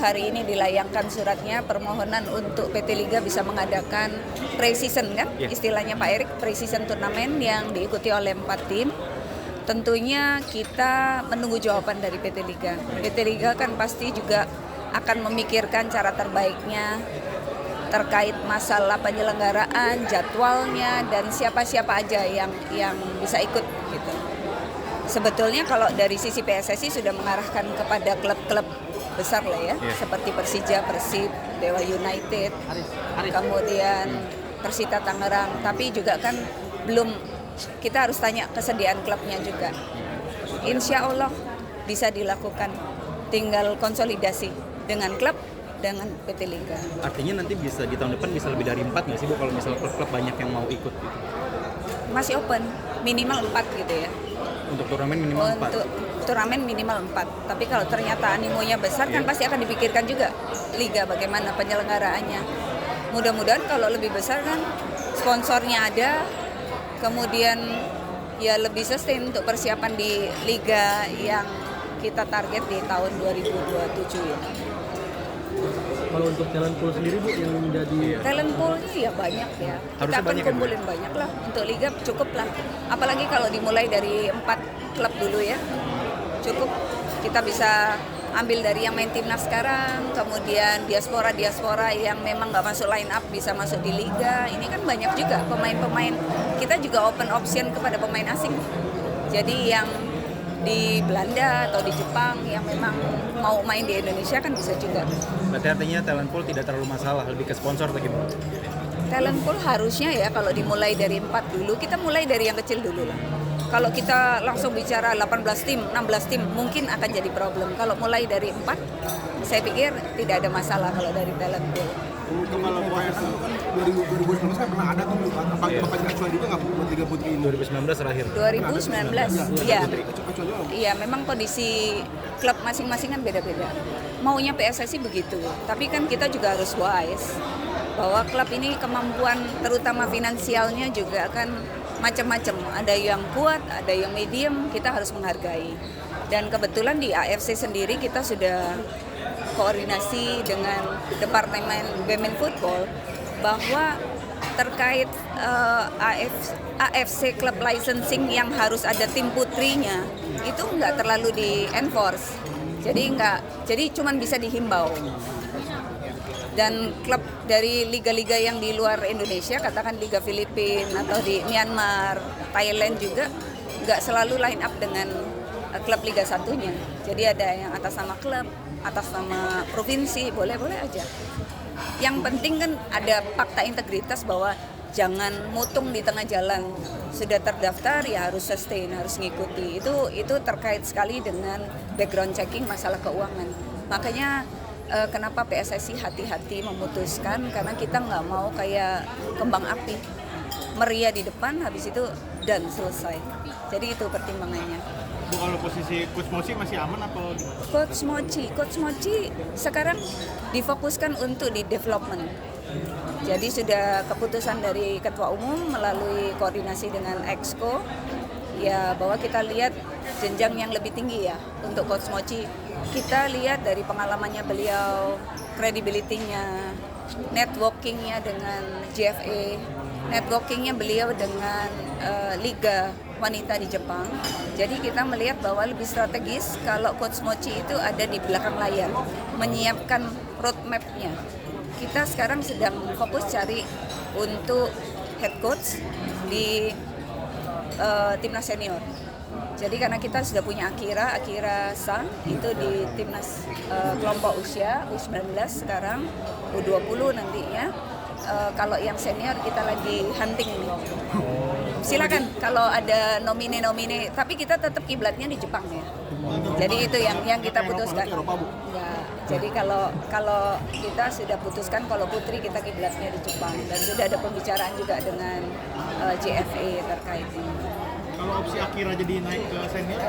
hari ini dilayangkan suratnya permohonan untuk PT Liga bisa mengadakan pre-season kan, istilahnya Pak Erik, pre-season turnamen yang diikuti oleh 4 tim. Tentunya kita menunggu jawaban dari PT Liga. PT Liga kan pasti juga akan memikirkan cara terbaiknya terkait masalah penyelenggaraan, jadwalnya, dan siapa-siapa aja yang bisa ikut gitu. Sebetulnya kalau dari sisi PSSI sudah mengarahkan kepada klub-klub besar lah ya, seperti Persija, Persib, Dewa United, kemudian Persita Tangerang. Tapi juga kan belum, kita harus tanya kesediaan klubnya juga. Insya Allah bisa dilakukan, tinggal konsolidasi dengan klub, dengan PT Liga. Artinya nanti bisa di tahun depan bisa lebih dari 4 nggak sih Bu, kalau misalnya klub-klub banyak yang mau ikut gitu? Masih open, minimal 4 gitu ya. Untuk turnamen minimal 4? Untuk turnamen minimal 4. Tapi kalau ternyata animonya besar kan pasti akan dipikirkan juga Liga bagaimana penyelenggaraannya. Mudah-mudahan kalau lebih besar kan sponsornya ada, kemudian ya lebih sustain untuk persiapan di Liga yang kita target di tahun 2027 ya. Kalau untuk talent pool sendiri Bu yang menjadi Talent poolnya ya banyak ya. Harusnya Kita akan banyak ya, Bu? kumpulin banyak lah. Untuk Liga cukup lah. Apalagi kalau dimulai dari 4 klub dulu ya. Cukup. Kita bisa ambil dari yang main timnas sekarang, kemudian diaspora yang memang nggak masuk line up bisa masuk di Liga. Ini kan banyak juga pemain-pemain. Kita juga open option kepada pemain asing. Jadi yang di Belanda atau di Jepang yang memang mau main di Indonesia kan bisa juga. Berarti artinya talent pool tidak terlalu masalah, lebih ke sponsor atau gimana? Talent pool harusnya ya kalau dimulai dari 4 dulu, kita mulai dari yang kecil dulu lah. Kalau kita langsung bicara 18 tim, 16 tim mungkin akan jadi problem. Kalau mulai dari 4, saya pikir tidak ada masalah kalau dari talent pool. Kalau PSSI itu kan 2019 kan pernah ada tuh, Bapak juga acuan juga nggak buat Liga Putri ini? 2019 terakhir. 2019, iya. Acuan juga. Iya, memang kondisi klub masing-masing kan beda-beda. Maunya PSSI begitu, tapi kan kita juga harus wise bahwa klub ini kemampuan terutama finansialnya juga kan macam-macam. Ada yang kuat, ada yang medium, kita harus menghargai. Dan kebetulan di AFC sendiri kita sudah koordinasi dengan Departemen Women Football bahwa terkait AFC Club Licensing yang harus ada tim putrinya itu nggak terlalu di-enforce. Jadi cuman bisa dihimbau. Dan klub dari liga-liga yang di luar Indonesia, katakan Liga Filipina atau di Myanmar, Thailand juga nggak selalu line up dengan klub Liga 1-nya. Jadi ada yang atas nama klub, atas nama provinsi, boleh-boleh aja. Yang penting kan ada fakta integritas bahwa jangan mutung di tengah jalan. Sudah terdaftar ya harus sustain, harus ngikuti. Itu terkait sekali dengan background checking masalah keuangan. Makanya kenapa PSSI hati-hati memutuskan, karena kita nggak mau kayak kembang api. Meriah di depan, habis itu dan selesai. Jadi itu pertimbangannya. Bu, kalau posisi Coach Mochi masih aman atau gimana? Coach Mochi sekarang difokuskan untuk di development. Jadi sudah keputusan dari Ketua Umum melalui koordinasi dengan Exco ya bahwa kita lihat jenjang yang lebih tinggi ya untuk Coach Mochi. Kita lihat dari pengalamannya beliau, credibility-nya, networking-nya dengan GFA, networking-nya beliau dengan Liga Wanita di Jepang. Jadi kita melihat bahwa lebih strategis kalau Coach Mochi itu ada di belakang layar, menyiapkan roadmap-nya. Kita sekarang sedang fokus cari untuk head coach di timnas senior. Jadi karena kita sudah punya Akira Sang itu di timnas kelompok usia U19 sekarang, U20 nantinya. Kalau yang senior kita lagi hunting nih. Silakan kalau ada nomine, tapi kita tetap kiblatnya di Jepang ya. Jadi itu yang kita putuskan. Ya, jadi kalau kita sudah putuskan kalau putri kita kiblatnya di Jepang dan sudah ada pembicaraan juga dengan JFA terkait ini. Kalau opsi Akira jadi naik ke senior?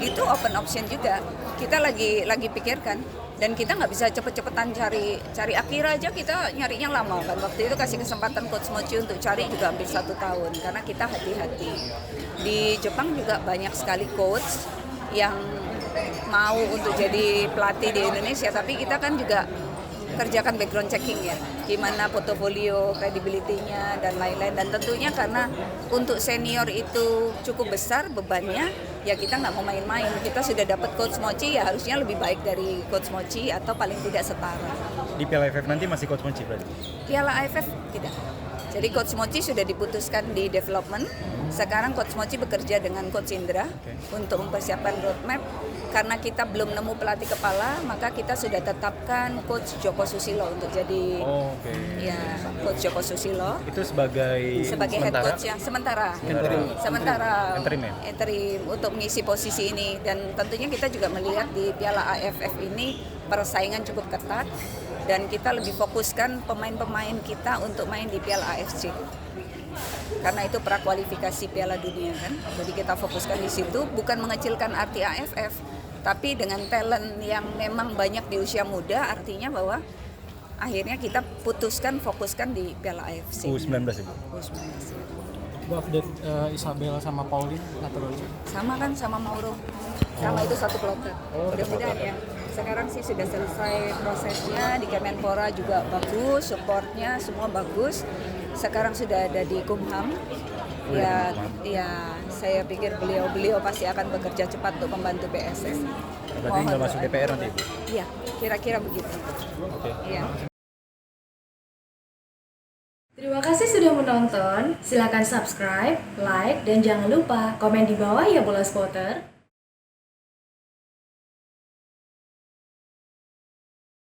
Itu open option juga. Kita lagi pikirkan dan kita nggak bisa cepet-cepetan cari Akira aja, kita nyarinya lama kan. Waktu itu kasih kesempatan Coach Mochi untuk cari juga hampir 1 tahun karena kita hati-hati. Di Jepang juga banyak sekali coach yang mau untuk jadi pelatih di Indonesia, tapi kita kan juga kerjakan background checking ya, gimana portofolio, credibility-nya dan lain-lain. Dan tentunya karena untuk senior itu cukup besar bebannya, ya kita nggak mau main-main. Kita sudah dapat Coach Mochi, ya harusnya lebih baik dari Coach Mochi atau paling tidak setara. Di Piala AFF nanti masih Coach Mochi berarti? Piala AFF tidak. Jadi Coach Mochi sudah diputuskan di development. Sekarang Coach Mochi bekerja dengan Coach Indra untuk mempersiapkan roadmap. Karena kita belum nemu pelatih kepala, maka kita sudah tetapkan Coach Joko Susilo untuk jadi ya Coach Joko Susilo. Itu sebagai head coach ya sementara interim ya? interim untuk mengisi posisi ini. Dan tentunya kita juga melihat di Piala AFF ini persaingan cukup ketat dan kita lebih fokuskan pemain-pemain kita untuk main di Piala AFC. Karena itu prakualifikasi Piala Dunia kan. Jadi kita fokuskan di situ, bukan mengecilkan arti AFF, tapi dengan talent yang memang banyak di usia muda, artinya bahwa akhirnya kita fokuskan di Piala AFC. U19 ya? U19. Bu, update Isabel sama Pauline naturally. Sama kan sama Mauro. Sama itu satu kloter. Mudah-mudahan ya. Sekarang sih sudah selesai prosesnya, di Kemenpora juga bagus, supportnya semua bagus. Sekarang sudah ada di Kumham. Ya, saya pikir beliau pasti akan bekerja cepat untuk membantu PSS. Berarti nggak masuk DPR nanti? Iya, kira-kira begitu. Oke. Iya. Terima kasih sudah menonton. Silakan subscribe, like, dan jangan lupa komen di bawah ya bola spotter.